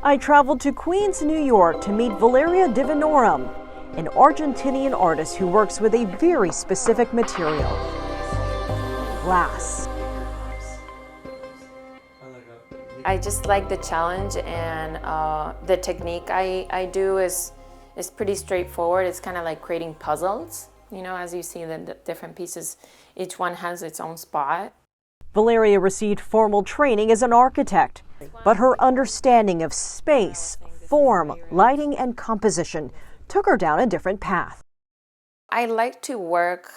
I traveled to Queens, New York to meet Valeria Divinorum, an Argentinian artist who works with a very specific material, glass. I just like the challenge, and the technique I do is pretty straightforward. It's kind of like creating puzzles. You know, as you see the different pieces, each one has its own spot. Valeria received formal training as an architect, but her understanding of space, form, lighting, and composition took her down a different path. I like to work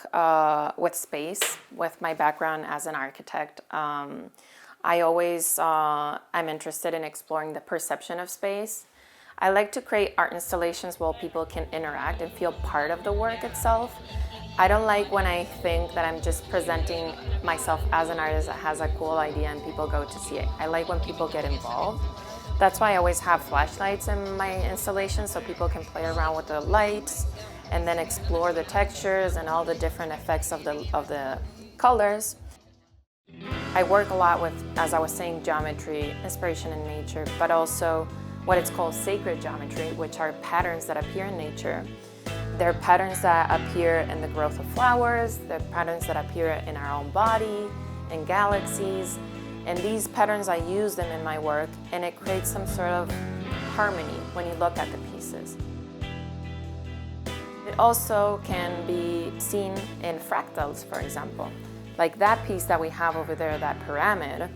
with space, with my background as an architect. I'm interested in exploring the perception of space. I like to create art installations where people can interact and feel part of the work itself. I don't like when I think that I'm just presenting myself as an artist that has a cool idea and people go to see it. I like when people get involved. That's why I always have flashlights in my installations so people can play around with the lights and then explore the textures and all the different effects of the colors. I work a lot with, as I was saying, geometry, inspiration in nature, but also what it's called sacred geometry, which are patterns that appear in nature. They're patterns that appear in the growth of flowers, they're patterns that appear in our own body, in galaxies, and these patterns, I use them in my work, and it creates some sort of harmony when you look at the pieces. It also can be seen in fractals, for example. Like that piece that we have over there, that pyramid,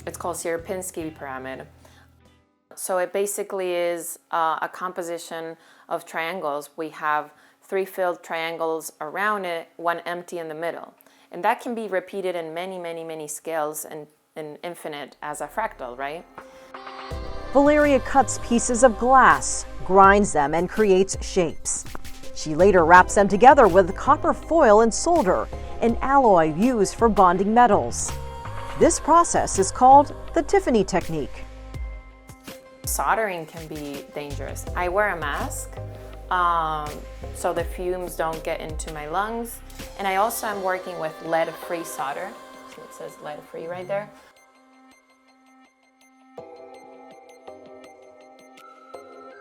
it's called Sierpinski pyramid. So it basically is a composition of triangles. We have 3 filled triangles around it, 1 empty in the middle. And that can be repeated in many, many, many scales and infinite as a fractal, right? Valeria cuts pieces of glass, grinds them, and creates shapes. She later wraps them together with copper foil and solder, an alloy used for bonding metals. This process is called the Tiffany technique. Soldering can be dangerous. I wear a mask so the fumes don't get into my lungs, and I also am working with lead-free solder. So it says lead-free right there.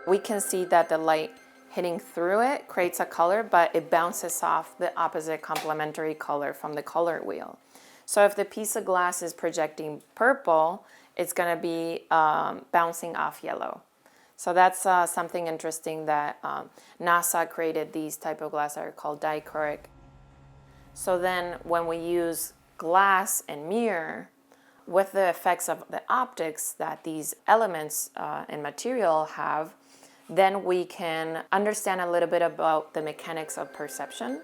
We can see that the light hitting through it creates a color, but it bounces off the opposite complementary color from the color wheel. So if the piece of glass is projecting purple, it's going to be bouncing off yellow. So that's something interesting that NASA created these type of glass that are called dichroic. So then when we use glass and mirror with the effects of the optics that these elements and material have, then we can understand a little bit about the mechanics of perception.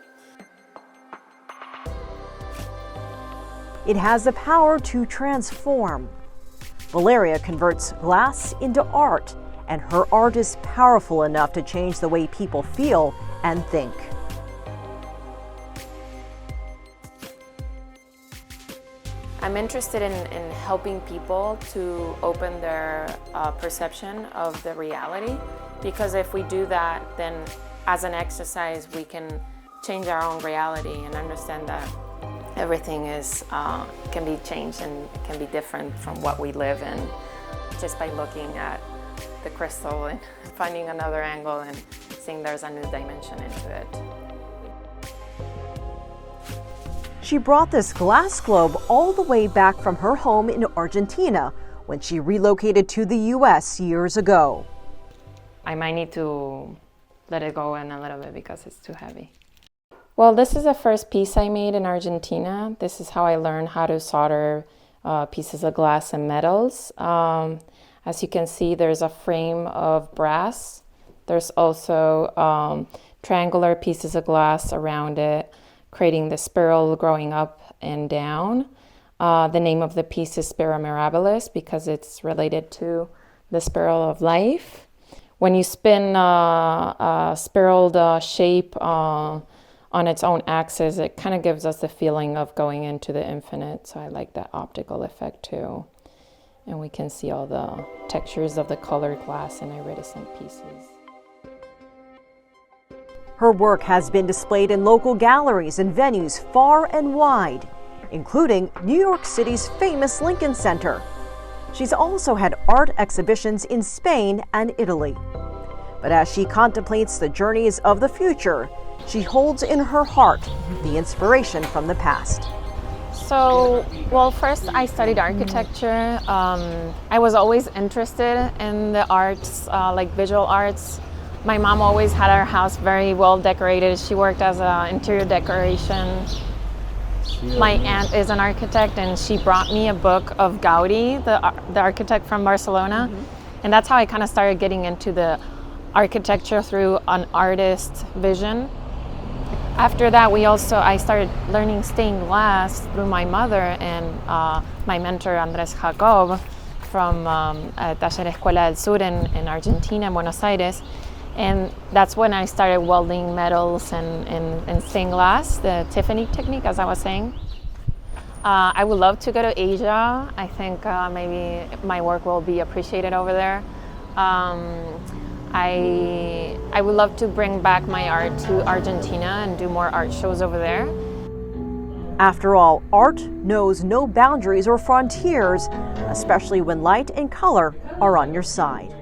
It has the power to transform. Valeria converts glass into art, and her art is powerful enough to change the way people feel and think. I'm interested in helping people to open their perception of the reality, because if we do that, then as an exercise we can change our own reality and understand that everything is can be changed and can be different from what we live in, just by looking at the crystal and finding another angle and seeing there's a new dimension into it. She brought this glass globe all the way back from her home in Argentina when she relocated to the U.S. years ago. I might need to let it go in a little bit because it's too heavy. Well, this is the first piece I made in Argentina. This is how I learned how to solder pieces of glass and metals. As you can see, there's a frame of brass. There's also triangular pieces of glass around it, creating the spiral growing up and down. The name of the piece is Spira Mirabilis because it's related to the spiral of life. When you spin a spiraled shape on its own axis, it kind of gives us the feeling of going into the infinite. So I like that optical effect too. And we can see all the textures of the colored glass and iridescent pieces. Her work has been displayed in local galleries and venues far and wide, including New York City's famous Lincoln Center. She's also had art exhibitions in Spain and Italy. But as she contemplates the journeys of the future, she holds in her heart the inspiration from the past. So, well, first I studied architecture. I was always interested in the arts, like visual arts. My mom always had our house very well decorated. She worked as an interior decoration. My aunt is an architect, and she brought me a book of Gaudi, the architect from Barcelona. And that's how I kind of started getting into the architecture through an artist's vision. After that, I started learning stained glass through my mother and my mentor, Andrés Jacob, from Taller Escuela del Sur in Argentina, in Buenos Aires. And that's when I started welding metals and stained glass, the Tiffany technique, as I was saying. I would love to go to Asia. I think maybe my work will be appreciated over there. I would love to bring back my art to Argentina and do more art shows over there. After all, art knows no boundaries or frontiers, especially when light and color are on your side.